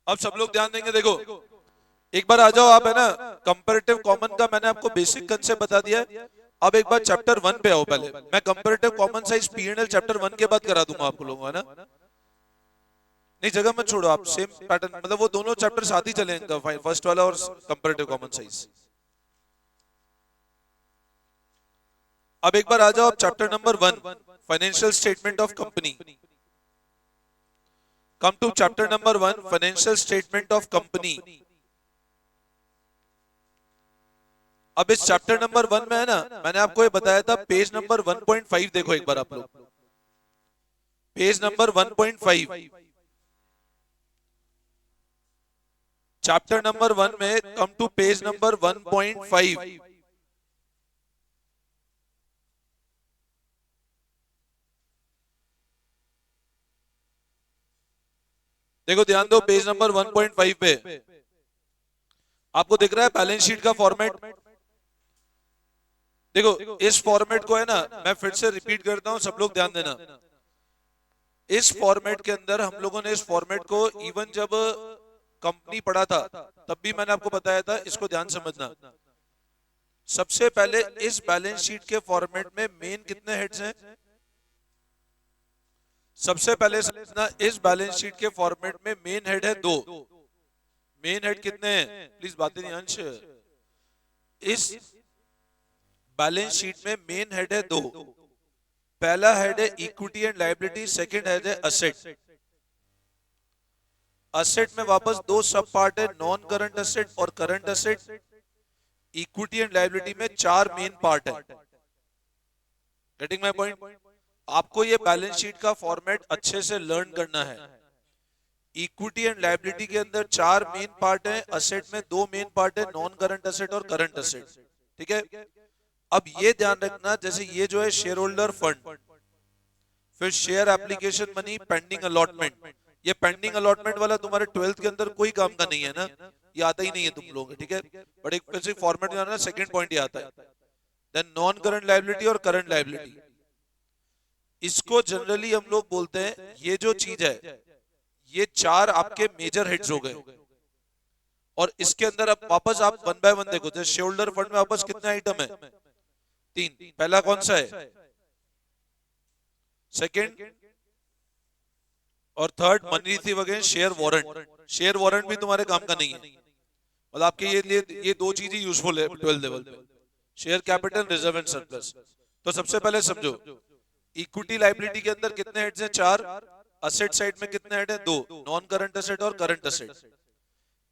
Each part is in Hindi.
अब सब लोग ध्यान देंगे, देखो एक बार आ जाओ आप, है ना। कंपैरेटिव कॉमन का मैंने आपको बेसिक कंसेप्ट बता दिया है। अब एक बार चैप्टर 1 पे आओ। पहले मैं comparative common size PNL chapter 1 के बाद करा दूंगा आपको लोगों को, है ना। नहीं, जगह मत छोड़ो आप, सेम पैटर्न, मतलब वो दोनों चैप्टर साथ ही चले इनका, फर्स्ट वाला और कंपैरेटिव कॉमन साइज। अब एक बार आ जाओ आप chapter number 1, financial statement of company. Come to chapter number 1, financial statement of company. अब इस चैप्टर नंबर 1 में, है ना, मैंने आपको ये बताया था, पेज नंबर 1.5 देखो एक बार आप लोग, पेज नंबर 1.5, चैप्टर नंबर 1 में कम टू पेज नंबर 1.5। देखो ध्यान दो, पेज नंबर 1.5 पे आपको दिख रहा है बैलेंस शीट का फॉर्मेट। देखो इस फॉर्मेट को, है ना, मैं फिर से रिपीट करता हूं, सब लोग ध्यान देना। इस फॉर्मेट के अंदर हम लोगों ने इस फॉर्मेट को इवन जब कंपनी पढ़ा था तब भी मैंने आपको बताया था, इसको ध्यान समझना। सबसे पहले इस बैलेंस शीट के फॉर्मेट में मेन कितने हेड्स हैं? सबसे पहले समझना, इस बैलेंस शीट के फॉर्मेट में मेन हेड है 2। मेन हेड कितने हैं? प्लीज बातें नहीं अंश। इस बैलेंस शीट में मेन हेड है 2। पहला हेड है equity and liability, second head है असेट। असेट में वापस 2 सब पार्ट है, नॉन करंट असेट और current asset. Equity and liability में 4 मेन पार्ट है। Getting my point? आपको ये बैलेंस शीट का फॉर्मेट अच्छे से लर्न करना है। इक्विटी एंड लायबिलिटी के अंदर 4 मेन पार्ट है, असेट में 2 मेन पार्ट है, नॉन करंट असेट और करंट असेट। ठीक है। अब ये ध्यान रखना, जैसे ये जो है शेयर होल्डर फंड, फिर share application money, pending allotment. ये पेंडिंग अलॉटमेंट वाला तुम्हारे 12th के अंदर कोई काम का नहीं है ना, ये आता ही नहीं है तुम लोगों को, ठीक है। बट एक स्पेसिफिक फॉर्मेट में आना, सेकंड पॉइंट ये आता है। देन नॉन करंट लायबिलिटी और करंट लायबिलिटी, इसको जनरली हम लोग बोलते हैं, ये जो चीज है, ये 4 आपके मेजर हेड्स हो गए। और इसके अंदर अब वापस आप वन बाय वन देखो, जैसे शेयर होल्डर फंड में वापस कितने आइटम है? 3। पहला कौन सा है? सेकंड और third money receive against share warrant. Share warrant भी तुम्हारे काम का नहीं है, मतलब आपके ये 2 चीज ही यूजफुल है 12 लेवल पे, share capital, reserve and surplus. तो सबसे पहले समझो, इक्विटी लायबिलिटी के अंदर कितने हेड्स हैं? 4। असेट साइड में कितने हेड हैं? 2, नॉन करंट असेट और करंट असेट।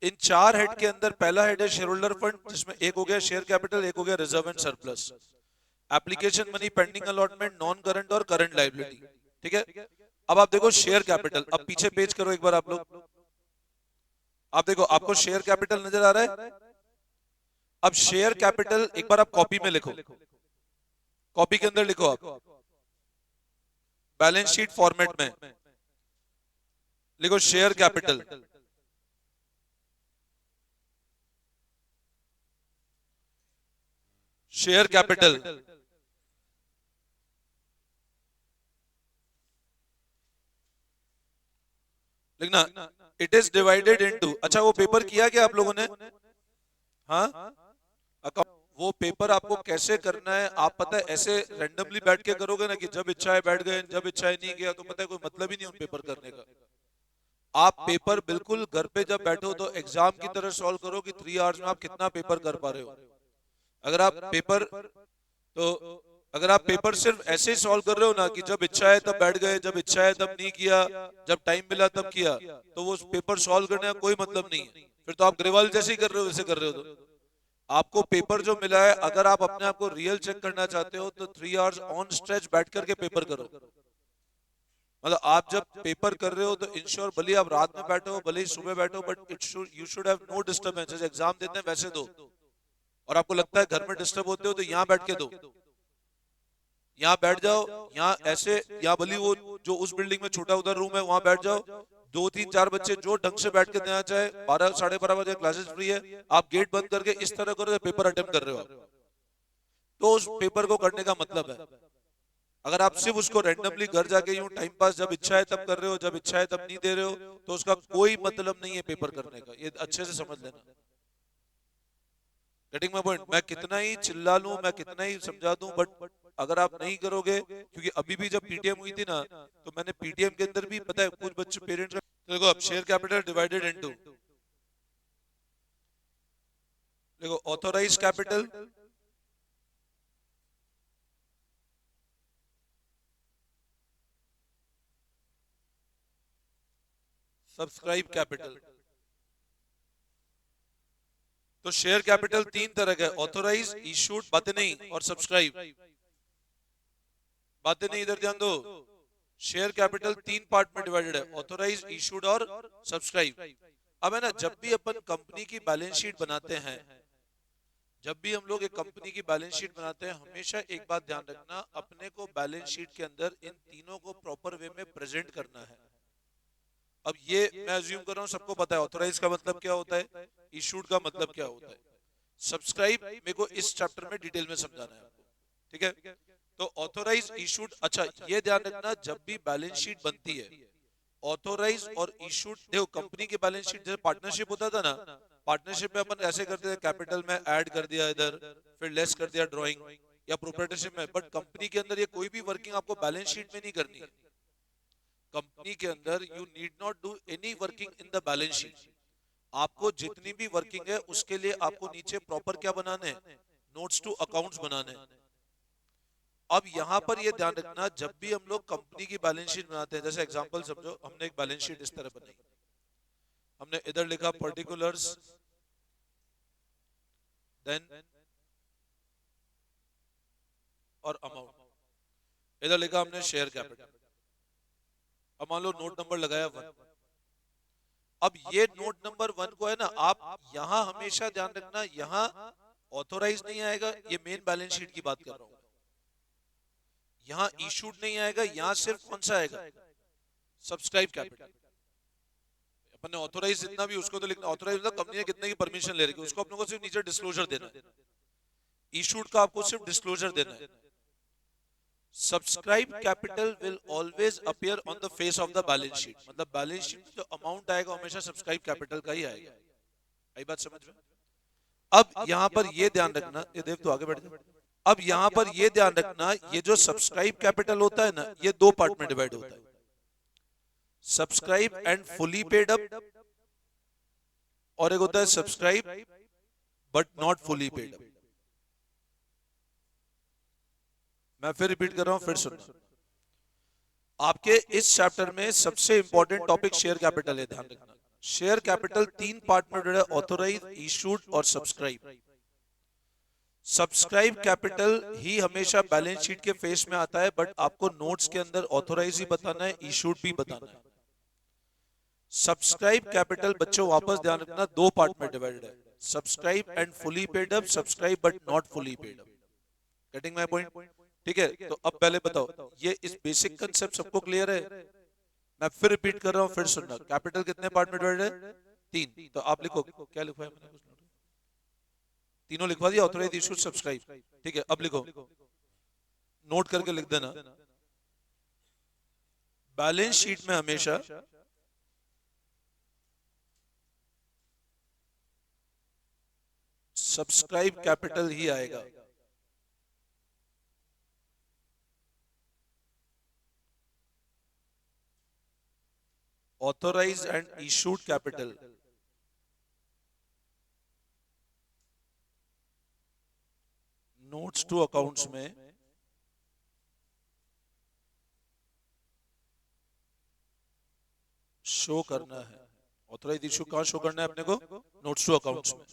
इन 4 हेड के अंदर पहला हेड है शेयर होल्डर फंड, जिसमें एक हो गया शेयर कैपिटल, एक हो गया reserve and surplus. Application money, pending allotment, non current और करंट लायबिलिटी। ठीक है। अब आप देखो शेयर कैपिटल, अब पीछे पेज करो एक बार आप लोग। आप देखो, आपको शेयर कैपिटल नजर आ रहा है? अब शेयर कैपिटल एक बार आप कॉपी में लिखो, कॉपी के अंदर लिखो आप, बैलेंस शीट फॉर्मेट में लिखो शेयर कैपिटल। शेयर कैपिटल लिखना, इट इज डिवाइडेड इनटू। अच्छा वो पेपर किया क्या आप लोगों ने? हाँ, अकाउंट। वो पेपर आपको कैसे करना है आप पता है? ऐसे रैंडमली बैठ के करोगे ना, कि जब इच्छा है बैठ गए, जब इच्छा है नहीं गया, तो पता है कोई मतलब ही नहीं उन पेपर करने का। आप पेपर बिल्कुल घर पे जब बैठो तो एग्जाम की तरह सॉल्व करो, कि 3 आवर्स में आप कितना पेपर कर पा रहे हो। अगर आप पेपर तो अगर आप पेपर सिर्फ ऐसे ही सॉल्व कर रहे हो ना, कि जब इच्छा है तब बैठ गए, जब इच्छा है तब नहीं किया, जब टाइम मिला तब किया, तो वो पेपर सॉल्व करने का कोई मतलब नहीं है। फिर तो आप ग्रेवाल जैसे ही कर रहे हो वैसे कर रहे हो। तो आपको पेपर जो मिला है, अगर आप अपने आप को रियल चेक करना चाहते हो, तो 3 आवर्स ऑन स्ट्रेच बैठ करके पेपर करो। मतलब आप जब पेपर कर रहे हो तो इंश्योर, भले आप रात में बैठो, भले ही सुबह बैठो, but you should have no disturbance. Exam देते हैं वैसे दो, और आपको लगता है घर में डिस्टर्ब होते हो तो यहाँ बैठ के दो, यहाँ बैठ जाओ, यहाँ ऐसे, यहाँ भली वो जो उस बिल्डिंग में छोटा उधर रूम है वहां बैठ जाओ, 2 3 4 बच्चे जो ढंग से बैठ के देना चाहे, 12 12:30 बजे क्लासेस फ्री है, आप गेट बंद करके इस तरह करो, पेपर अटेम्प्ट कर रहे हो आप, तो उस पेपर को करने का मतलब है। अगर आप सिर्फ उसको रैंडमली घर जाके यूं टाइम पास जब इच्छा है तब कर रहे हो, जब इच्छा है तब नहीं दे रहे हो, तो उसका कोई मतलब नहीं है पेपर करने का। ये अच्छे से समझ लेना। Getting my point? मैं कितना ही चिल्ला लूं, मैं कितना ही समझा दूं, बट अगर आप नहीं करोगे, क्योंकि अभी भी जब पीटीएम हुई थी ना, तो मैंने पीटीएम के अंदर भी पता है कुछ बच्चे पेरेंट्स का, तो देखो अब शेयर कैपिटल डिवाइडेड इनटू, देखो ऑथोराइज कैपिटल, सब्सक्राइब कैपिटल। तो शेयर कैपिटल तीन तरह का है, ऑथोराइज, इशूड, बातें नहीं, और सब्सक्राइब। बातें नहीं, इधर ध्यान दो। शेयर कैपिटल तीन पार्ट में डिवाइडेड है, ऑथोराइज, इशूड और सब्सक्राइब। अब है ना, जब भी अपन कंपनी की बैलेंस शीट बनाते हैं, जब भी हम लोग एक कंपनी की बैलेंस शीट बनाते हैं, हमेशा एक बात ध्यान रखना, अपने को बैलेंस शीट के अंदर इन तीनों को प्रॉपर वे में प्रेजेंट करना है। अब ये मैं अज्यूम कर रहा हूं सबको पता है ऑथोराइज का मतलब क्या होता है, इशूड का मतलब क्या होता है, सब्सक्राइब मेरे को इस चैप्टर में डिटेल में समझाना है आपको, ठीक है? तो ऑथोराइज, इशूड, अच्छा ये ध्यान रखना, जब भी बैलेंस शीट बनती है, ऑथोराइज और इशूड, देखो कंपनी की बैलेंस शीट जैसे पार्टनरशिप होता था ना, पार्टनरशिप में अपन ऐसे करते थे, कैपिटल में ऐड कर दिया इधर, फिर लेस कर दिया ड्राइंग, या प्रोप्राइटरशिप में। बट कंपनी के अंदर ये कोई भी वर्किंग आपको बैलेंस शीट में नहीं करनी है। कंपनी के अंदर you need not do any working in the balance sheet. आपको जितनी भी वर्किंग है उसके लिए आपको नीचे प्रॉपर क्या बनाने हैं, नोट्स टू अकाउंट्स बनाने हैं। अब यहां पर ये ध्यान रखना, जब भी हम लोग कंपनी की बैलेंस शीट बनाते हैं, जैसे एग्जांपल समझो, हमने एक बैलेंस शीट इस तरह बनाई, हमने इधर लिखा पर्टिकुलर्स, देन और अमाउंट, इधर लिखा हमने शेयर कैपिटल। अब मान लो नोट नंबर लगाया 1। अब ये नोट नंबर 1 को है ना, आप यहां हमेशा ध्यान रखना, यहां ऑथोराइज नहीं आएगा, ये मेन बैलेंस शीट की बात कर रहा हूं। यहां इशूड नहीं आएगा, यहां सिर्फ कौन सा आएगा, सब्सक्राइब कैपिटल। अपन ने ऑथोराइज जितना भी उसको तो लिखना, ऑथोराइज मतलब कंपनी ने कितने की परमिशन ले रखी है, उसको अपने को सिर्फ नीचे डिस्क्लोजर देना है। इशूड का आपको सिर्फ डिस्क्लोजर देना है। Subscribe capital will always appear on the face of the balance sheet, मतलब बैलेंस शीट में जो अमाउंट आएगा हमेशा सब्सक्राइब कैपिटल का ही आएगा। आई बात समझ में? अब यहां पर ये ध्यान रखना, ये देव तो आगे बढ़ जा। अब यहां पर ये ध्यान रखना, ये जो सब्सक्राइब कैपिटल होता है ना, ये दो पार्ट में डिवाइड होता है, subscribe and fully paid up, और एक होता है subscribe but not fully paid up. मैं फिर रिपीट कर रहा हूं, फिर सुनना। आपके इस चैप्टर में सबसे इंपॉर्टेंट टॉपिक शेयर कैपिटल है, ध्यान रखना। शेयर कैपिटल तीन पार्ट में डिवाइड है, ऑथोराइज, इशूड और सब्सक्राइब। सब्सक्राइब कैपिटल ही हमेशा बैलेंस शीट के फेस में आता है, बट आपको नोट्स के अंदर ऑथोराइज ही बताना है, इशूड भी बताना है। सब्सक्राइब कैपिटल बच्चों वापस ध्यान रखना, दो पार्ट में डिवाइडेड है, subscribe and fully paid up, subscribe but not fully paid up. Getting my point? ठीक है, तो अब पहले बताओ, ये इस बेसिक कंसेप्ट सबको क्लियर है? मैं फिर रिपीट कर रहा हूं, फिर सुनना। कैपिटल कितने पार्ट में डिवाइडेड है? तीन। तो आप लिखो, क्या लिखवाया मैंने, कुछ नोट? तीनों लिखवा दिया, ऑथोराइज, इशूड, सब्सक्राइब। ठीक है, अब लिखो, नोट करके लिख देना, बैलेंस शीट में हमेशा सब्सक्राइब कैपिटल ही आएगा। Authorise and issued capital notes to accounts में शो करना है। ऑथोराइज इशू कहां शो करना है अपने को? नोट्स टू अकाउंट्स में।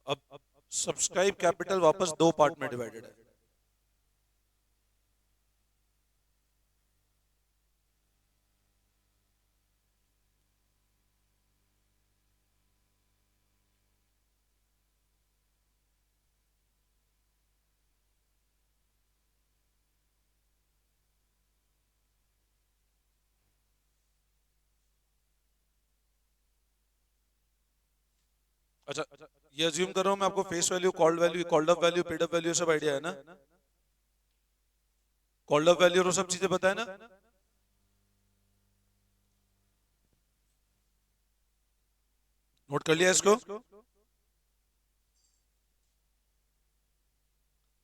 अब सब्सक्राइब कैपिटल वापस दो पार्ट में डिवाइडेड है। अच्छा, ये अज्यूम कर रहा हूं मैं, आपको face value, called up value, paid up value सब आइडिया है ना? कॉल्ड अप वैल्यू और सब चीजें पता है ना? नोट कर लिया इसको?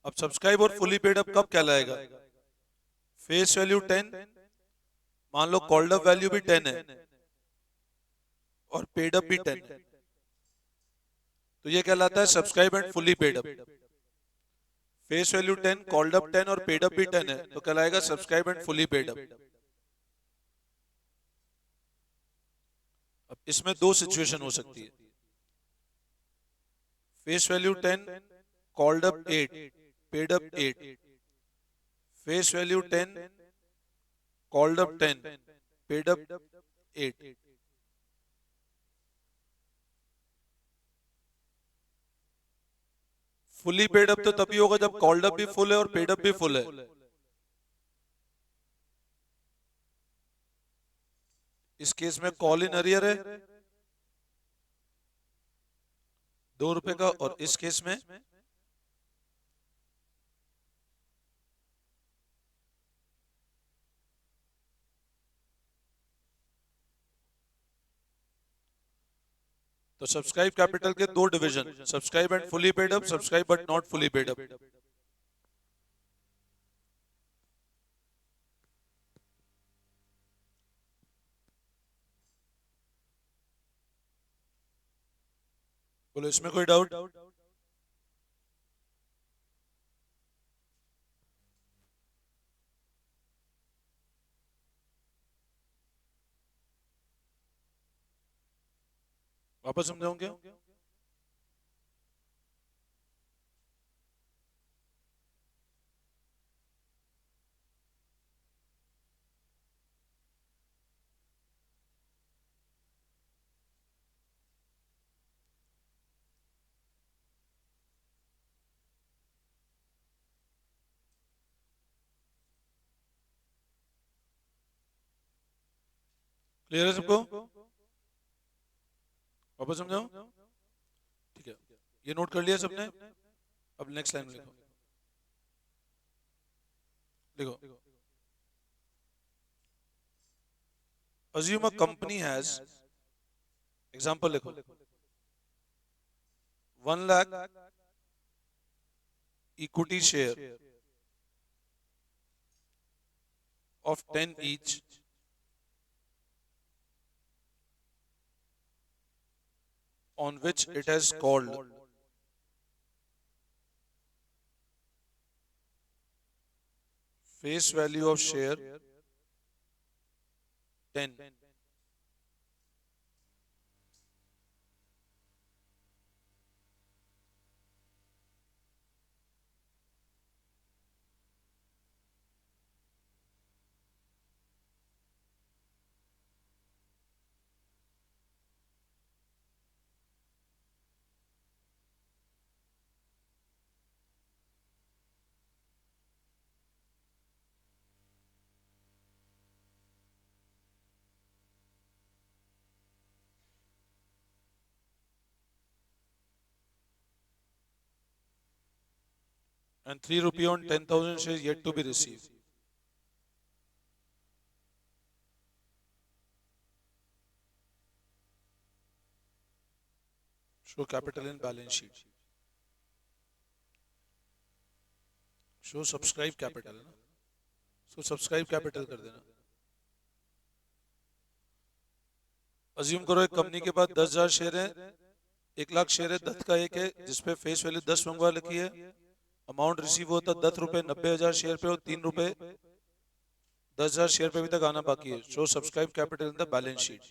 अब सब्सक्राइब और फुली पेड अप कब कहलाएगा? फेस वैल्यू 10, मान लो कॉल्ड अप वैल्यू भी 10 है और पेड अप भी 10 है, तो ये कहलाता है subscribe and fully paid up. Face value 10, called up 10 और पेड अप भी 10 है, तो कहलाएगा subscribe and fully paid up. अब इसमें दो सिचुएशन हो सकती है। Face value 10, called up 8, paid up 8। Face value 10, called up 10, paid up 8। Fully paid up तो तभी होगा जब कॉल्ड अप भी फुल है और पेड अप भी फुल है। इस केस में कॉल इन अरियर है ₹2 का, और इस केस में तो सब्सक्राइब कैपिटल के दो division, subscribe and fully paid up, subscribe but not fully paid up. बोलो, इसमें कोई डाउट? वापस समझाऊं क्या? क्लियर है सबको? वापस समझाऊं? ठीक है, ये नोट कर लिया सबने? अब नेक्स्ट लाइन लिखो। देखो, assume a company has, example लिखो, 1 lakh equity share of 10 each on which it has called face value of share 10, and ₹3 on 10,000 shares yet to be received. Show capital in balance sheet. Show subscribe capital है ना, so subscribe capital कर देना। अज्यूम करो एक कंपनी के पास 10,000 शेयर है, 1 लाख शेयर है, 10 का एक है, जिसपे फेस वैल्यू 10 मंगवा लिखी है। अमाउंट रिसीव होता ₹10, 90,000 शेयर पे, और ₹3 10,000 शेयर पे अभी तक आना बाकी है। Show subscribe capital in the balance sheet.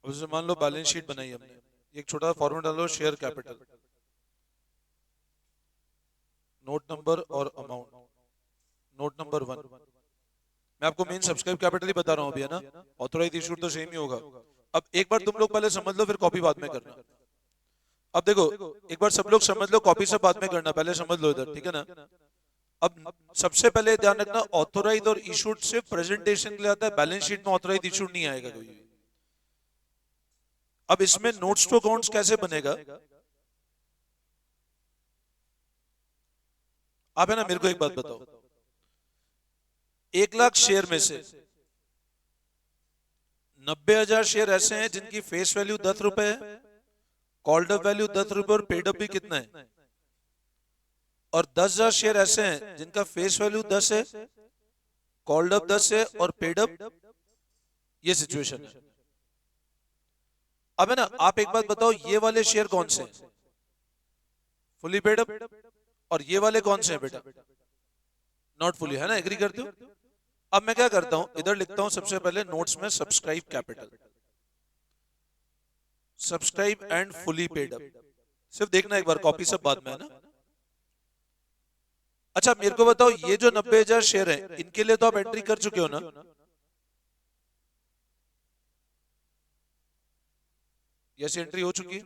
जैसे मान लो बैलेंस शीट बनाई हमने, एक छोटा फॉर्मूला डालो, शेयर कैपिटल, नोट नंबर और अमाउंट। नोट नंबर 1, मैं आपको मेन सब्सक्राइब कैपिटल ही बता रहा हूं अभी, है ना? ऑथोराइज इशूड तो सेम ही होगा। अब एक बार तुम लोग पहले समझ लो, फिर कॉपी बाद में करना। अब देखो, एक बार सब लोग समझ लो, कॉपी सब बाद में करना, पहले समझ लो इधर, ठीक है ना? अब सबसे पहले ध्यान रखना, ऑथोराइज और इशूड सिर्फ प्रेजेंटेशन के लिए आता है, बैलेंस शीट में ऑथोराइज इशूड नहीं आएगा कोई भी। अब इसमें नोट्स टू अकाउंट्स कैसे बनेगा? आप है ना, मेरे को एक बात बताओ, 1 लाख शेयर में से 90,000 शेयर ऐसे हैं जिनकी फेस वैल्यू 10 रुपए है, कॉल्ड अप वैल्यू 10 रुपए और पेड अप भी कितना है, और 10,000 शेयर ऐसे हैं जिनका फेस वैल्यू 10 है, कॉल्ड अप 10 है और पेड अप, ये सिचुएशन है। अब है ना, आप एक बात बताओ, ये वाले शेयर कौन से हैं? Fully paid up. और ये वाले कौन से हैं बेटा? नॉट फुली, है ना, एग्री करते हो? अब मैं क्या करता हूं, इधर लिखता हूं सबसे पहले नोट्स में subscribe capital, subscribe and fully paid up. सिर्फ देखना एक बार, कॉपी सब बाद में, है ना। अच्छा मेरे को बताओ, ये जो 90,000 शेयर हैं इनके लिए तो आप एंट्री कर चुके हो ना? यस, एंट्री हो चुकी है।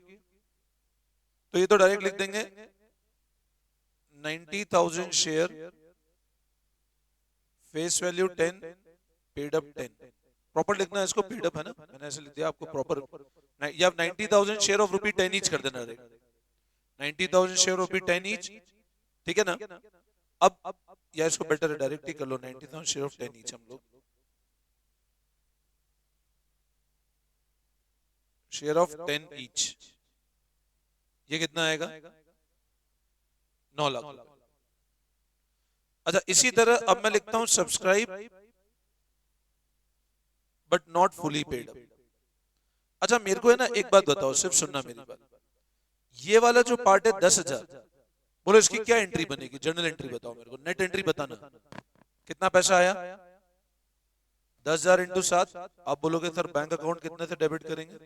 तो ये तो डायरेक्ट लिख देंगे 90,000 share, face value 10, paid up 10। Proper लिखना है इसको, पेड अप है ना, मैंने ऐसे लिख दिया आपको प्रॉपर। ये आप 90,000 शेयर ऑफ रुपी 10 ईच कर देना, 90,000 शेयर ऑफ रुपी 10 ईच, ठीक है ना। अब या इसको बेटर है डायरेक्ट ही कर लो, 90,000 शेयर ऑफ 10 ईच। हम लोग शेयर ऑफ 10 ईच, ये कितना आएगा? 9 लाख। अच्छा इसी तरह अब मैं लिखता हूं subscribe but not fully paid. अच्छा मेरे को है ना एक बात बताओ, सिर्फ सुनना मेरी बात, ये वाला जो पार्ट है 10,000, बोलो इसकी क्या एंट्री बनेगी? जर्नल एंट्री बताओ मेरे को, नेट एंट्री बताना। कितना पैसा आया? 10,000 इंटू 7। आप बोलोगे सर बैंक अकाउंट कितने से डेबिट करेंगे?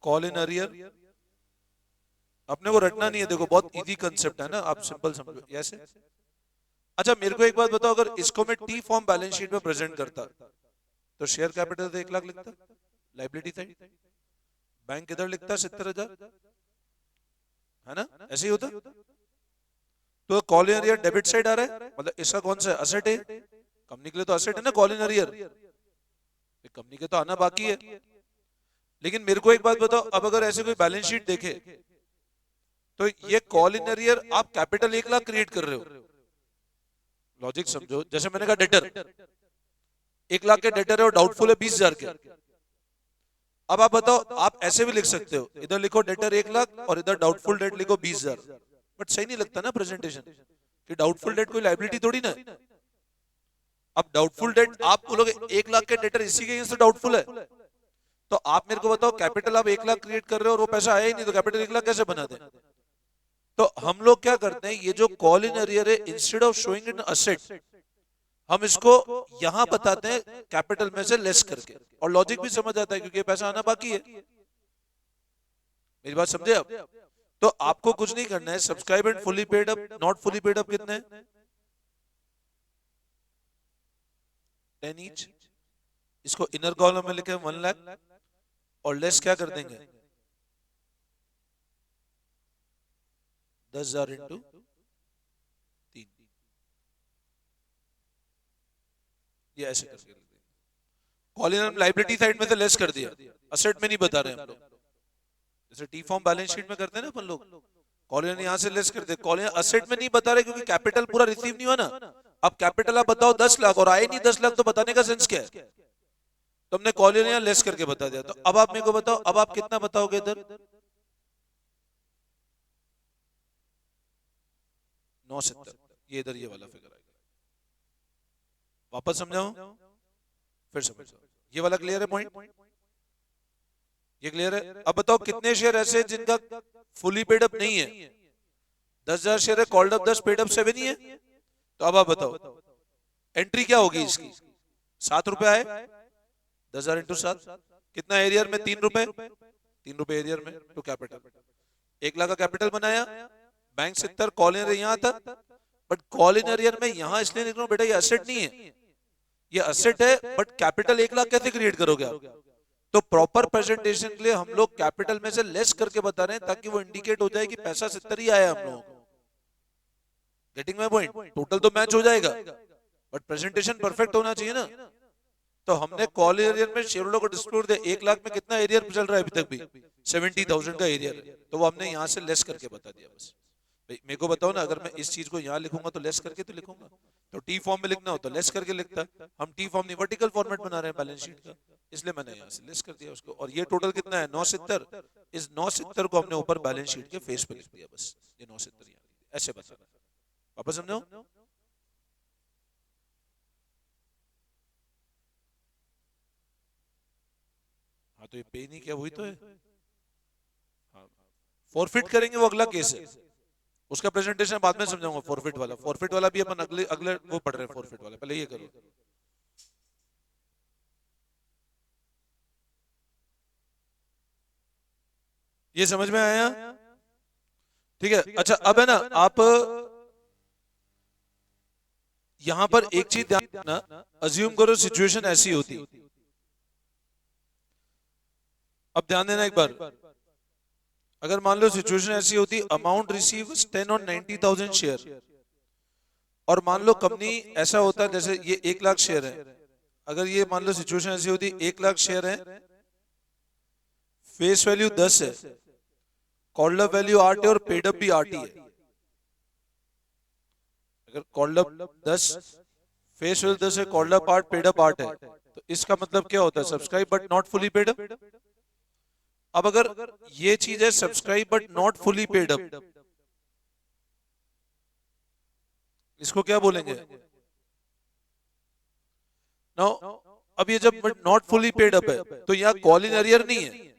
कॉल इन अरियर, अपने को रटना नहीं है, देखो बहुत इजी कंसेप्ट है ना, आप सिंपल समझो ऐसे। अच्छा मेरे को एक बात बताओ, अगर इसको मैं टी फॉर्म बैलेंस शीट में प्रेजेंट करता तो शेयर कैपिटल तो 1 लाख लिखता, लाइबिलिटी साइड, बैंक इधर लिखता 70,000, है ना, ऐसे ही होता। तो call in arrear debit side आ रहा है, मतलब इसका कौन सा असेट है? कंपनी के लिए तो असेट है ना कॉल इन अरियर, कंपनी के तो आना बाकी है। लेकिन मेरे को एक बात बताओ, अब अगर ऐसे कोई बैलेंस शीट देखे तो ये कॉल इन अरियर आप कैपिटल 1 लाख क्रिएट कर रहे हो, लॉजिक समझो। जैसे मैंने कहा डेटर 1 लाख के डेटर है और डाउटफुल है 20,000 के। अब आप बताओ, आप ऐसे भी लिख सकते हो, इधर लिखो डेटर 1 लाख और इधर डाउटफुल डेट लिखो 20,000, बट सही नहीं लगता ना प्रेजेंटेशन, कि डाउटफुल डेट कोई लाइबिलिटी थोड़ी ना। अब डाउटफुल डेट आप बोलोगे 1 लाख के डेटर इसी के अगेंस्ट डाउटफुल है, तो आप मेरे को बताओ कैपिटल आप 1 लाख क्रिएट कर रहे हो और वो पैसा आया ही नहीं, तो कैपिटल 1 लाख कैसे बना दे? तो हम लोग क्या करते हैं, ये जो कॉल इन अरियर है, instead of showing in asset, हम इसको यहां बताते हैं कैपिटल में से लेस करके, और लॉजिक भी समझ आता है क्योंकि पैसा आना बाकी है। मेरी बात समझे आप? तो आपको कुछ नहीं करना है, subscribe and fully paid up, not fully paid up कितने हैं? 10 ईच। इसको इनर कॉलम में लिखे 1 लाख और लेस क्या कर देंगे? 10,000 इंटू 3, ये ऐसे करके लिख देंगे। कॉल इन लाइबिलिटी साइड में से लेस कर दिया, असेट में नहीं बता रहे हम लोग, जैसे टी फॉर्म बैलेंस शीट में करते हैं ना अपन लोग, कॉल इन यहां से लेस कर दे, कॉल इन असेट में नहीं बता रहे क्योंकि कैपिटल पूरा रिसीव नहीं हुआ ना। अब कैपिटल आप बताओ 10 लाख और आए नहीं 10 लाख, तो बताने का सेंस क्या है? तो हमने कॉल इन लेस करके बता दिया। तो अब आप मेरे को बताओ, अब आप कितना बताओगे इधर? 970, ये इधर ये वाला फिगर आएगा। वापस समझाऊं, फिर समझो, ये वाला क्लियर है पॉइंट? ये क्लियर है? अब बताओ कितने शेयर ऐसे जिनका फुली पेड अप नहीं है? 10,000 शेयर है, कॉल्ड अप 10, पेड अप 7 ही है। तो अब आप बताओ एंट्री क्या होगी इसकी? 7 रुपए आए, 10,000 इंटू 7, कितना एरियर में? 3 रुपए, 3 रुपए एरियर में टू कैपिटल। 1 लाख का कैपिटल बनाया, बैंक 70, कॉल इन यहां था, बट कॉल इन एरियर में यहां इसलिए लिख रहा हूं बेटा, ये असेट नहीं है, ये असेट है, बट कैपिटल 1 लाख कैसे क्रिएट करोगे आप? तो प्रॉपर प्रेजेंटेशन के लिए हम लोग कैपिटल में से लेस करके बता रहे हैं ताकि वो इंडिकेट हो जाए कि पैसा 70 ही आया हम लोगों को। Getting my point? टोटल तो मैच हो जाएगा बट प्रेजेंटेशन परफेक्ट होना चाहिए ना। तो हमने कॉल एरियर में शेयर होल्डर को डिस्क्लोज दिया, 1 लाख में कितना एरियर चल रहा है अभी तक भी? 70,000 का एरियर है, तो वो हमने यहाँ से लेस करके बता दिया बस। भाई मेरे को बताओ ना, अगर मैं इस चीज को यहाँ लिखूंगा तो लेस करके तो लिखूंगा, तो टी फॉर्म में लिखना हो तो लेस करके लिखता। हम टी फॉर्म नहीं वर्टिकल फॉर्मेट बना रहे हैं बैलेंस शीट का, इसलिए मैंने यहाँ से लेस कर दिया उसको। और ये टोटल कितना है? 970। इस 970 को हमने ऊपर बैलेंस शीट के फेस पे लिख दिया बस, ये 970 यहाँ ऐसे बताना। वापस समझो। हाँ तो ये पे नहीं किया वही तो है। हाँ, फॉरफिट करेंगे वो अगला केस है, उसका प्रेजेंटेशन बाद में समझाऊंगा। फॉरफिट वाला, फॉरफिट वाला भी अपन अगले अगले वो पढ़ रहे हैं। फॉरफिट वाला पहले ये करो। ये समझ में आया? ठीक है। अच्छा अब है ना, आप यहां पर एक चीज ध्यान रखना, अज्यूम करो सिचुएशन ऐसी होती। अब ध्यान देना एक बार, अगर मान लो सिचुएशन ऐसी होती, अमाउंट रिसीव 10 और 90,000 शेयर, और मान लो कंपनी ऐसा होता है जैसे ये 1 लाख शेयर है। अगर ये मान लो सिचुएशन ऐसी होती, 1 लाख शेयर है, फेस वैल्यू 10 है, कॉल्ड अप वैल्यू 8 है और पेड अप भी 8 ही है। अगर कॉल्ड अप 10, फेस वैल्यू 10 है, कॉल्ड अप 8, पेड अप 8 है, तो इसका मतलब क्या होता है? Subscribe but not fully paid up. अब अगर ये चीज है subscribe but not fully paid up, इसको क्या बोलेंगे? नाउ अब ये जब नॉट फुली पेड अप है तो यहाँ कॉल इन अरियर नहीं है।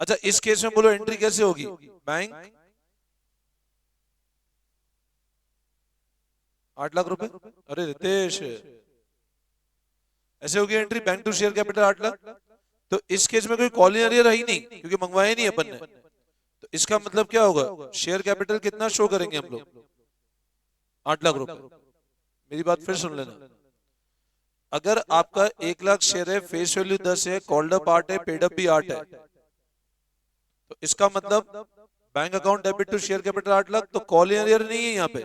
अच्छा इस केस में बोलो एंट्री कैसे होगी? बैंक 8 लाख रुपए, अरे रितेश ऐसे होगी entry, bank to share capital 8 lakh. तो इस केस में कोई कॉल इन अरियर है ही नहीं क्योंकि मंगवाया नहीं अपन ने। तो इसका मतलब क्या होगा? शेयर कैपिटल कितना शो करेंगे हम लोग? 8 लाख रुपए। मेरी बात फिर सुन लेना, अगर आपका 1 लाख शेयर है, फेस वैल्यू 10 है, कॉल्ड अप 8 है, पेड अप भी 8 है, तो इसका मतलब bank account debit to share capital 8 lakh, तो कॉल इन अरियर नहीं है यहाँ पे।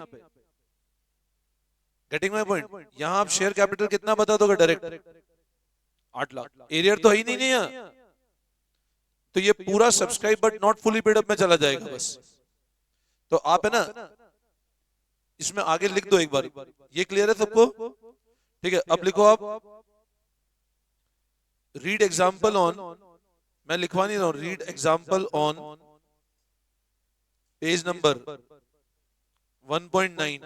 Getting my point? यहाँ आप शेयर कैपिटल कितना बता दोगे डायरेक्ट? 8 लाख। एरियर तो है ही नहीं यहाँ, तो ये पूरा subscribe but not fully paid up में चला जाएगा बस। तो आप है ना इसमें आगे लिख दो एक बार। ये क्लियर है सबको? ठीक है। अब लिखो आप, रीड एग्जाम्पल ऑन, मैं लिखवा नहीं रहा हूं, read example on page number 1.9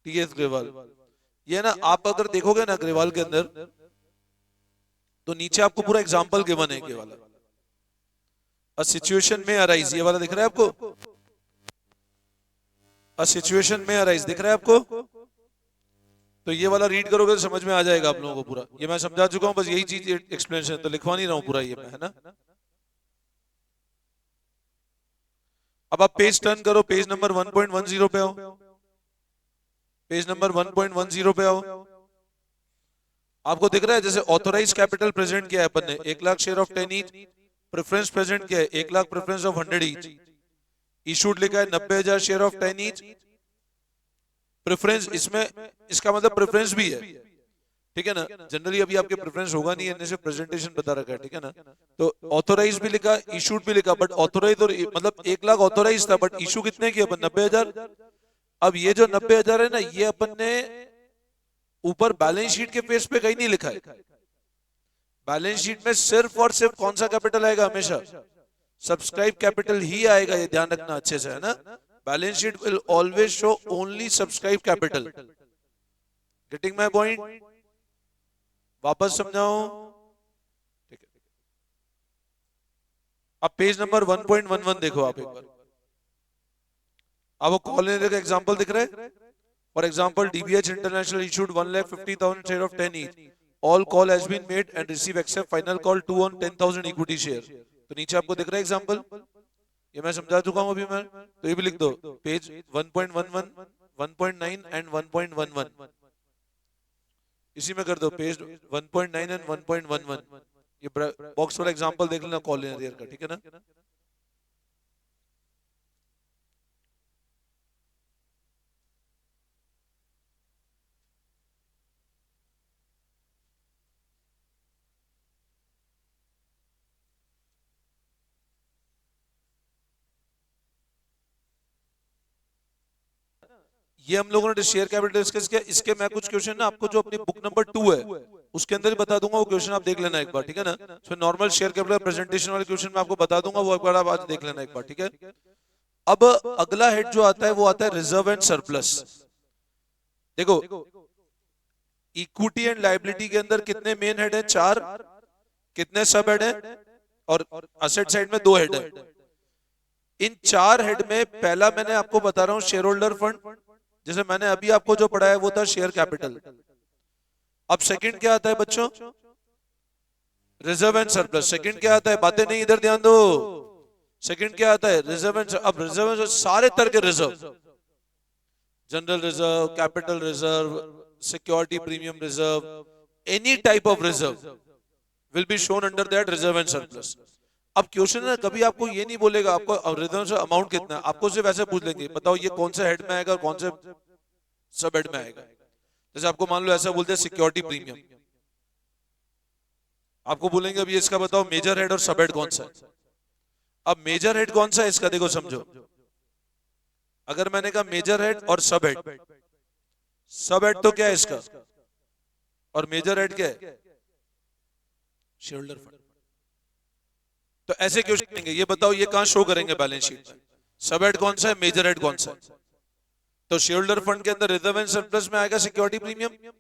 TS Grewal. ये ना आप अगर देखोगे ना ग्रेवाल के अंदर, तो नीचे आपको पूरा एग्जाम्पल गिवन है, ये वाला अ सिचुएशन में अराइज, ये वाला दिख रहा है आपको? अ सिचुएशन में अराइज दिख रहा है आपको? तो ये वाला रीड करोगे तो समझ में आ जाएगा आप लोगों को पूरा। ये मैं समझा चुका हूं, बस यही चीज एक्सप्लेनेशन, तो लिखवा नहीं रहा हूं पूरा ये मैं, है ना। अब आप पेज टर्न करो, पेज नंबर 1.10 पे आओ, पेज नंबर 1.10 पे आओ। आपको दिख रहा है जैसे ऑथोराइज कैपिटल प्रेजेंट किया है अपन ने, 1 lakh share of 10 each, preference present किया है 1 lakh preference of 100 each, issued लिखा है 90,000 शेयर ऑफ 10 ईच, प्रेफरेंस इसमें इसका मतलब प्रेफरेंस भी है, ठीक है ना। जनरली अभी आपके प्रेफरेंस होगा नहीं, इनने से प्रेजेंटेशन बता रखा है, ठीक है ना। तो ऑथोराइज भी लिखा, इशूड भी लिखा, बट ऑथोराइज और मतलब 1 लाख ऑथोराइज था, बट इशू कितने किए अपन? 90,000। अब ये जो 90,000 है ना, ये अपन ने ऊपर बैलेंस शीट के पेज पे कहीं नहीं लिखा है। बैलेंस शीट में सिर्फ और सिर्फ कौन सा कैपिटल आएगा? हमेशा सब्सक्राइब कैपिटल ही आएगा, ये ध्यान रखना अच्छे से, है ना। Balance sheet will always show only subscribe capital. Getting my point? वापस समझाओ, ठीक है। अब पेज नंबर 1.11 देखो आप एक बार। अब वो कॉल लेने का एग्जांपल दिख रहा है। For example DBH international issued 1,50,000 share of 10 each, all call has been made and receive except final call 2 on 10,000 equity share. तो नीचे आपको दिख रहा है एग्जांपल, ये मैं समझा चुका हूं अभी मैं, तो ये भी लिख दो, पेज 1.11, 1.9 एंड 1.11 इसी में कर दो, पेज 1.9 एंड 1.11। ये बॉक्स वाला एग्जांपल देख लेना कॉल इन अरियर का, ठीक है ना। ये हम लोगों ने शेयर कैपिटल डिस्कस किया। इसके मैं कुछ क्वेश्चन ना आपको जो अपनी बुक नंबर 2 है उसके अंदर ही बता दूंगा, वो क्वेश्चन आप देख लेना एक बार, ठीक है ना। So normal share capital presentation वाले क्वेश्चन मैं आपको बता दूंगा, वो एक बार आप आज देख लेना एक बार, ठीक है। अब अगला हेड जो आता है वो आता है रिजर्व एंड सरप्लस। देखो इक्विटी एंड लायबिलिटी के अंदर कितने मेन हेड है? 4। कितने सब हेड है? और असेट साइड में 2 हेड है। इन 4 हेड में पहला मैंने आपको बता रहा हूं शेयर होल्डर फंड, जैसे मैंने अभी आपको जो पढ़ाया वो था शेयर कैपिटल। अब सेकंड क्या आता है बच्चों? Reserve and surplus. सेकंड क्या आता है? बातें नहीं, इधर ध्यान दो। सेकंड क्या आता है? Reserve and. अब रिजर्व एंड सारे तरह के reserve, general reserve, capital reserve, security premium reserve, any type of reserve will be shown under that reserve and surplus. अब क्वेश्चन है कभी आपको ये नहीं बोलेगा आपको रिजर्व से अमाउंट कितना है, आपको सिर्फ ऐसे पूछ लेंगे बताओ ये कौन से हेड में आएगा और कौन से सब हेड में आएगा। जैसे आपको मान लो ऐसा बोलते हैं सिक्योरिटी प्रीमियम, आपको बोलेंगे अब ये इसका बताओ मेजर हेड और सब हेड कौन सा है। अब मेजर हेड कौन सा है इसका देखो समझो, अगर मैंने कहा मेजर हेड और सब हेड, सब हेड तो क्या है इसका और मेजर हेड क्या है? Share holder fund. तो ऐसे क्वेश्चन देंगे, ये बताओ ये कहां शो करेंगे बैलेंस शीट में, सब हेड कौन सा है, मेजर हेड कौन सा है। तो शेयर होल्डर फंड के अंदर रिजर्व एंड सरप्लस में आएगा सिक्योरिटी प्रीमियम।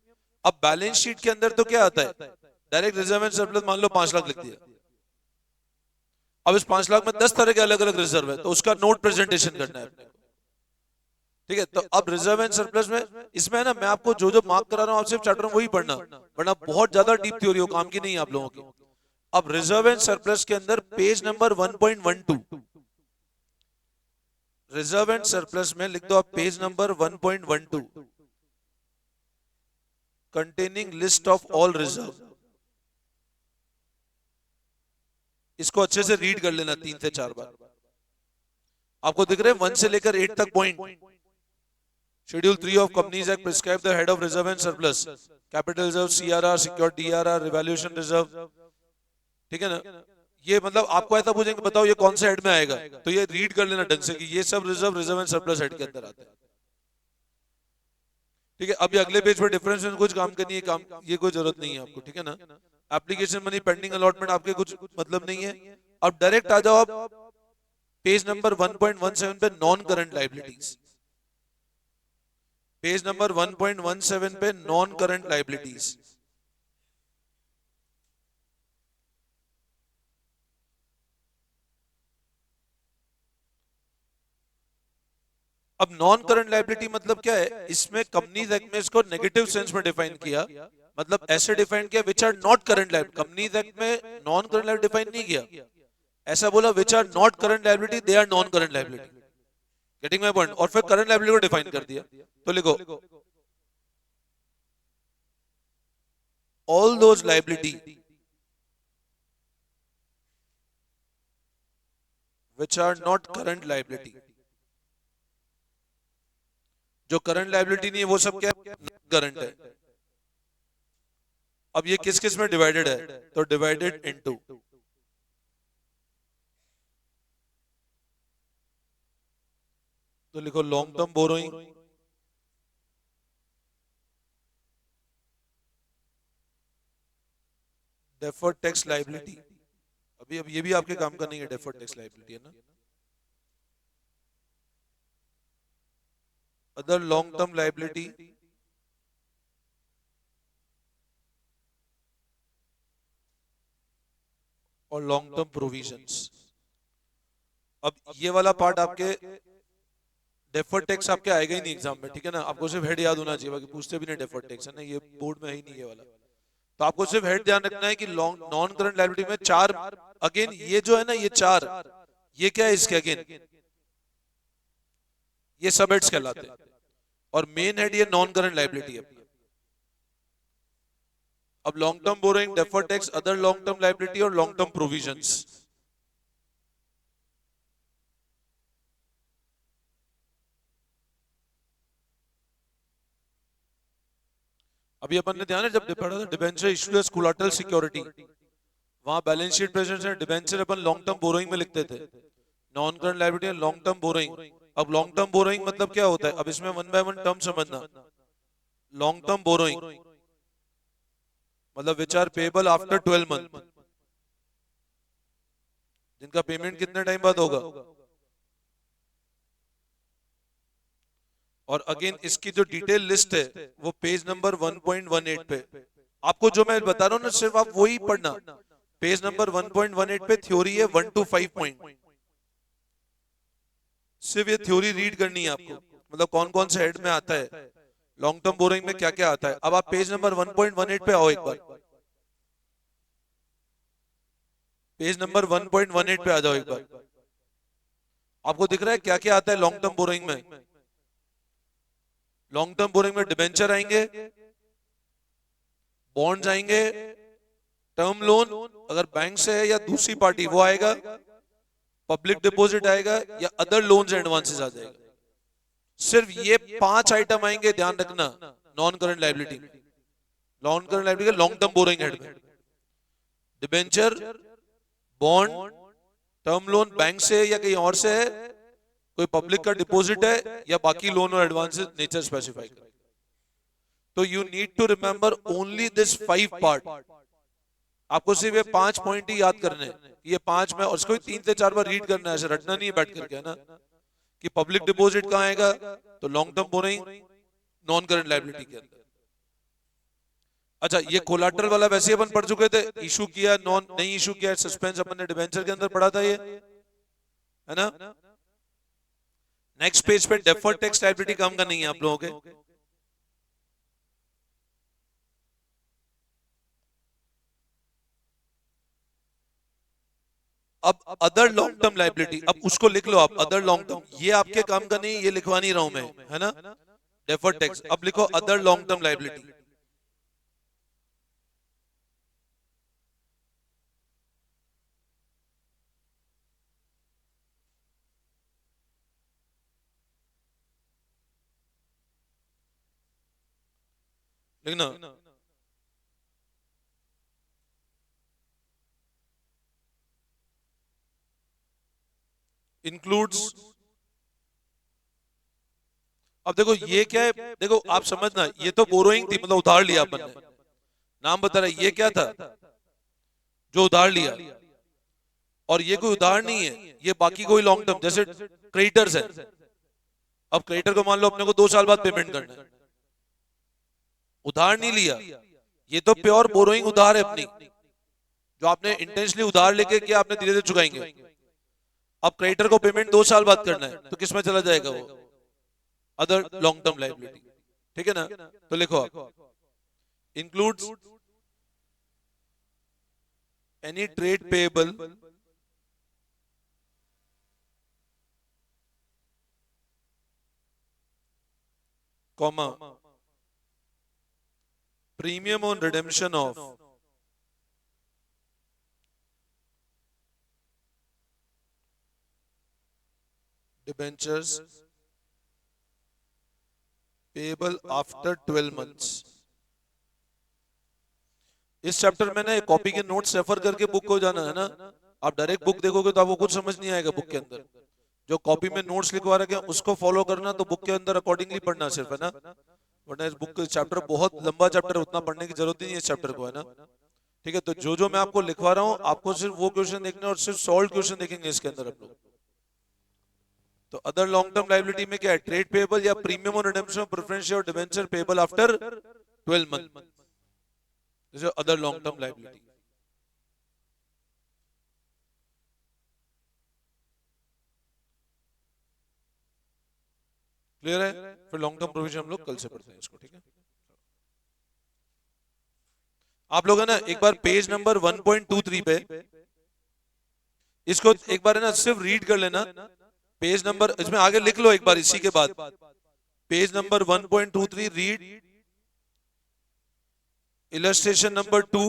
अब बैलेंस शीट के अंदर तो क्या आता है? डायरेक्ट रिजर्व एंड सरप्लस मान लो 5 लाख लिख दिया। अब इस 5 लाख में 10 तरह के अलग अलग रिजर्व है, तो उसका नोट प्रेजेंटेशन करना है, ठीक है। तो अब रिजर्व एंड सरप्लस में इसमें है ना, मैं आपको जो जो मार्क करा रहा हूं आप सिर्फ चैप्टर में वही पढ़ना, वरना बहुत ज्यादा डीप थ्योरी हो, काम की नहीं है आप लोगों की। अब रिजर्व एंड सरप्लस के अंदर page number 1.12, reserve and surplus में लिख दो आप page number 1.12, containing list of all reserve. इसको अच्छे से रीड कर लेना 3 से 4 बार। आपको दिख रहे हैं 1 से लेकर 8 तक point. Schedule 3 of companies act prescribe the head of reserve and surplus, capital reserve, CRR, secure DRR, revaluation reserve, ठीक है ना। ये मतलब आपको ऐसा पूछेंगे बताओ ये कौन से हेड में आएगा, तो ये रीड कर लेना ढंग से कि ये सब रिजर्व एंड सरप्लस हेड के अंदर आते हैं, ठीक है। अभी अगले पेज पे डिफरेंस में कुछ काम करनी है, काम ये कोई जरूरत नहीं है आपको, ठीक है ना। एप्लीकेशन मनी, पेंडिंग अलॉटमेंट आपके कुछ मतलब नहीं है। अब डायरेक्ट आ जाओ आप पेज नंबर 1.17 पे non current liabilities, page number 1.17 पे नॉन करंट लायबिलिटीज। अब नॉन करंट लायबिलिटी मतलब क्या है? इसमें कंपनीज एक्ट में इसको नेगेटिव सेंस में डिफाइन किया, मतलब ऐसे डिफाइन किया which are not current liability. Companies act में नॉन करंट लायबिलिटी डिफाइन नहीं किया, ऐसा बोला which are not current liability they are non current liability. Getting my point? और फिर करंट लायबिलिटी को डिफाइन कर दिया। तो लिखो all those liability which are not current liability, जो करंट लायबिलिटी नहीं है वो सब क्या करंट है। अब ये किस किस में डिवाइडेड है? तो डिवाइडेड इनटू, तो लिखो long term borrowing, deferred tax liability, अभी अब ये भी आपके काम का नहीं है, डेफर्ड टैक्स लायबिलिटी है ना, अदर लॉन्ग टर्म लायबिलिटी, और लॉन्ग टर्म प्रोविजंस। अब ये वाला पार्ट आपके डेफर्ड टैक्स आपके आएगा ही नहीं एग्जाम में, ठीक है ना। आपको सिर्फ हेड याद होना चाहिए, बाकी पूछते भी नहीं डेफर्ड टैक्स, है ना, ये बोर्ड में है ही नहीं ये वाला। तो आपको सिर्फ हेड ध्यान रखना है कि नॉन करंट लायबिलिटी में 4, अगेन ये जो है ना ये 4, ये क्या है इसके अगेन, ये सब हेड्स कहलाते हैं, और मेन हेड ये नॉन करंट लायबिलिटी है। अब long term borrowing, deferred tax, other long term liability और लॉन्ग टर्म प्रोविजंस। अभी अपन ने ध्यान है जब पढ़ा था debenture issued as collateral security, वहां बैलेंस शीट प्रेजेंट है डिबेंचर अपन लॉन्ग टर्म बोरोइंग में लिखते थे, नॉन करंट लायबिलिटी और लॉन्ग टर्म बोरोइंग। अब लॉन्ग टर्म बोरोइंग मतलब क्या होता है, अब इसमें वन बाय वन टर्म समझना। लॉन्ग टर्म बोरोइंग मतलब which are payable after 12 month, जिनका पेमेंट कितने टाइम बाद होगा। और अगेन इसकी जो डिटेल लिस्ट है वो पेज नंबर 1.18 पे, आपको जो मैं बता रहा हूं ना सिर्फ आप वही पढ़ना। पेज नंबर 1.18 पे थ्योरी है 1 to 5 पॉइंट, सिर्फ ये थ्योरी रीड करनी है आपको, मतलब कौन कौन से हेड में आता है, लॉन्ग टर्म बोरिंग में क्या क्या आता है। अब आप पेज नंबर 1.18 पे आओ एक बार, पेज नंबर 1.18 पे आ जाओ एक बार। आपको दिख रहा है क्या क्या आता है लॉन्ग टर्म बोरिंग में। लॉन्ग टर्म बोरिंग में डिबेंचर आएंगे, बॉन्ड्स आएंगे, टर्म लोन अगर बैंक से है या दूसरी पार्टी वो आएगा, पब्लिक डिपॉजिट आएगा या अदर लोन्स एंड एडवांसेस आ जाएगा। सिर्फ ये 5 आइटम आएंगे, ध्यान रखना, नॉन करंट लायबिलिटी में, नॉन करंट लायबिलिटी के लॉन्ग टर्म बोरिंग हेड में। Debenture, bond, term loan bank से या कहीं और से है, कोई पब्लिक का डिपॉजिट है या बाकी लोन और एडवांसेस नेचर स्पेसिफाई कर। तो you need to remember only this 5 part. आपको सिर्फ ये 5 पॉइंट ही याद करने हैं, ये 5 में, और इसको 3 से 4 बार रीड करना है, ऐसे रटना नहीं है बैठ करके, है ना, कि पब्लिक डिपॉजिट कहां आएगा, तो long term borrowing non current liability के अंदर। अच्छा, ये कोलाटरल वाला वैसे अपन पढ़ चुके थे, इशू किया नॉन नहीं इशू किया, सस्पेंस अपन ने डिबेंचर के अंदर पढ़ा था ये, है ना। नेक्स्ट पेज पे डेफर्ड टैक्स लायबिलिटी काम का नहीं है आप लोगों के। अब अदर लॉन्ग टर्म लायबिलिटी, अब उसको लिख लो आप, अदर लॉन्ग टर्म, ये आपके काम का नहीं, ये लिखवा नहीं रहा हूं मैं, है ना, डेफर्ड टैक्स। अब लिखो अदर लॉन्ग टर्म लायबिलिटी। लिखना, इंक्लूड्स। अब देखो ये क्या है, देखो आप समझना, ये तो बोरोइंग थी, मतलब उधार लिया अपन ने, नाम बता रहा है, ये क्या था, जो उधार लिया। और ये कोई उधार नहीं है, ये बाकी कोई लॉन्ग टर्म, जैसे क्रेडिटर्स है। अब क्रेडिटर को मान लो अपने को 2 साल बाद पेमेंट करना है, उधार नहीं लिया, ये तो प्योर बोरोइंग उधार है अपनी, जो आपने इंटेंशनली उधार लेके किया, आपने धीरे धीरे चुकाएंगे। अब क्रेडिटर को पेमेंट 2 साल बाद करना है, तो किसमें चला जाएगा वो, अदर लॉन्ग टर्म लायबिलिटी, ठीक है ना। तो लिखो आप, includes any trade payable comma premium on redemption of debentures payable after 12 months। इस चैप्टर में ना कॉपी के नोट्स रेफर करके बुक को जाना है ना, आप डायरेक्ट बुक देखोगे तो आपको कुछ समझ नहीं आएगा बुक के अंदर। जो कॉपी में नोट्स लिखवा रखे हैं उसको फॉलो करना, तो बुक के अंदर अकॉर्डिंगली पढ़ना सिर्फ, है ना, वरना इस बुक का चैप्टर बहुत लंबा चैप्टर, उतना पढ़ने की जरूरत ही नहीं है इस चैप्टर को, है ना। ठीक है, तो जो जो मैं आपको लिखवा रहा हूँ आपको सिर्फ वो क्वेश्चन देखने और सिर्फ सॉल्व क्वेश्चन देखेंगे इसके अंदर आप लोग। तो अदर लॉन्ग टर्म लायबिलिटी में क्या है, ट्रेड पेएबल या premium on redemption of preference share और debenture payable after 12 month, this is other long term liability. Clear है, फिर लॉन्ग टर्म प्रोविजन हम लोग कल से पढ़ते हैं इसको, ठीक है। आप लोग है ना एक बार पेज नंबर 1.23 पे इसको एक बार है ना सिर्फ रीड कर लेना, पेज नंबर इसमें आगे लिख लो एक बार इसी के बाद, page number 1.23 read illustration number 2,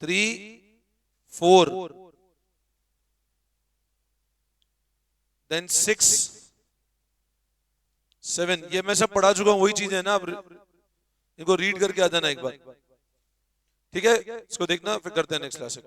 3, 4, then 6, 7, ये मैं सब पढ़ा चुका हूं, वही चीज है ना, आप इनको रीड करके आ जाना एक बार, ठीक है। इसको देखना, फिर करते हैं नेक्स्ट क्लास।